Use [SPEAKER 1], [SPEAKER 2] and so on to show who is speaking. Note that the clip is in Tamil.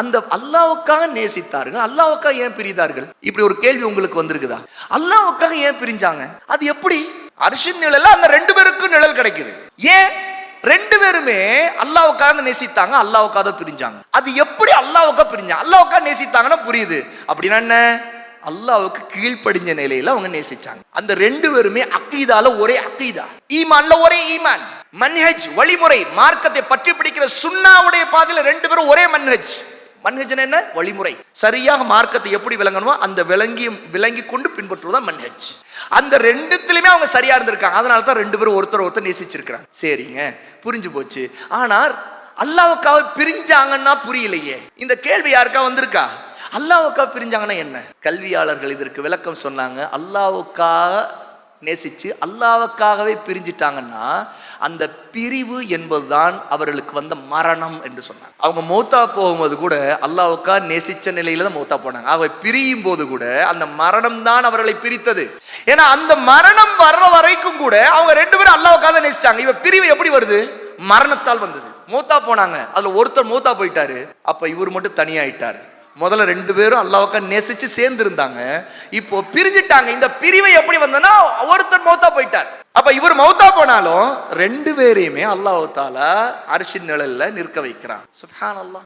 [SPEAKER 1] அந்த அல்லாஹ்வுக்காக நேசித்தார்கள், அல்லாஹ்வுக்காக ஏன் பிரிந்தார்கள்? இப்படி ஒரு கேள்வி உங்களுக்கு வந்திருக்குதா? அல்லாஹ்வுக்காக ஏன் பிரிஞ்சாங்க? அது எப்படி? அர்ஷின் நிழல்ல அந்த ரெண்டு பேருக்கும் நிழல் கிடைக்குது. ஏன் ரெண்டு பேருமே அல்லாஹ்வுக்காக நேசித்தாங்க, அல்லாஹ்வுக்காக பிரிஞ்சாங்க? அது எப்படி அல்லாஹ்வுக்காக பிரிஞ்சாங்க? அல்லாஹ்வுக்காக நேசித்தாங்கன்னா புரியுது. அப்படின்னா என்ன? அல்லாஹ்வுக்கு கீழ்ப்படிஞ்ச நிலையில அவங்க நேசிச்சாங்க. அந்த ரெண்டு பேருமே அக்கீதால ஒரே அக்கீதா, ஈமான்ல ஒரே ஈமான், மன்ஹஜ் வழிமுறை, மார்க்கத்தை பற்றி பிடிக்கிற சுன்னாவுடைய பாதையில ரெண்டு பேரும் ஒரே மன்ஹஜ். மன்ஹஜ்னா என்ன? வழிமுறை. சரியாக மார்க்கத்தை எப்படி விளங்கணுமோ அந்த விளங்கி கொண்டு பின்பற்றுவதா மன்ஹஜ். அந்த ரெண்டுத்திலுமே அவங்க சரியா இருந்திருக்காங்க. அதனால தான் ரெண்டு பேரும் ஒருத்தர் நேசிச்சிருக்கிறாங்க. சரிங்க, புரிஞ்சு போச்சு. ஆனால் அல்லாஹ்வுக்காக பிரிஞ்சாங்கன்னா புரியலையே. இந்த கேள்வி யாருக்கா வந்திருக்கா? அல்லாஹ்வுக்காக பிரிஞ்சாங்கன்னா என்ன? கல்வியாளர்கள் இதற்கு விளக்கம் சொன்னாங்க. அல்லாஹ்வுக்காக நேசிச்சு அல்லாஹ்வுக்காகவே பிரிஞ்சிட்டாங்கன்னா அந்த பிரிவு என்பதுதான் அவர்களுக்கு வந்த மரணம் என்று சொன்னாங்க. அவங்க மௌத்தா போகும்போது கூட அல்லாஹ்வுக்காக நேசிச்ச நிலையில தான் மௌத்தா போனாங்க. அவங்க பிரியும் போது கூட அந்த மரணம் தான் அவர்களை பிரித்தது. ஏன்னா அந்த மரணம் வர்ற வரைக்கும் கூட அவங்க ரெண்டு பேரும் அல்லாஹ்வுக்காக நேசிச்சாங்க. இவ பிரிவு எப்படி வருது? மரணத்தால் வந்தது. மௌத்தா போனாங்க, அதுல ஒருத்தர் மௌத்தா போயிட்டாரு, அப்ப இவர் மட்டும் தனியாயிட்டாரு. முதல்ல ரெண்டு பேரும் அல்லாஹ்வுக்காக நேசிச்சு சேர்ந்து இருந்தாங்க, இப்போ பிரிஞ்சிட்டாங்க. இந்த பிரிவை எப்படி வந்ததுன்னா ஒருத்தர் மௌத்தா போயிட்டார். அப்ப இவர் மௌத்தா போனாலும் ரெண்டு பேரையுமே அல்லாஹ் தஆலா அர்ஷின் நிழல்ல நிற்க வைக்கிறான். சுப்ஹானல்லாஹ்.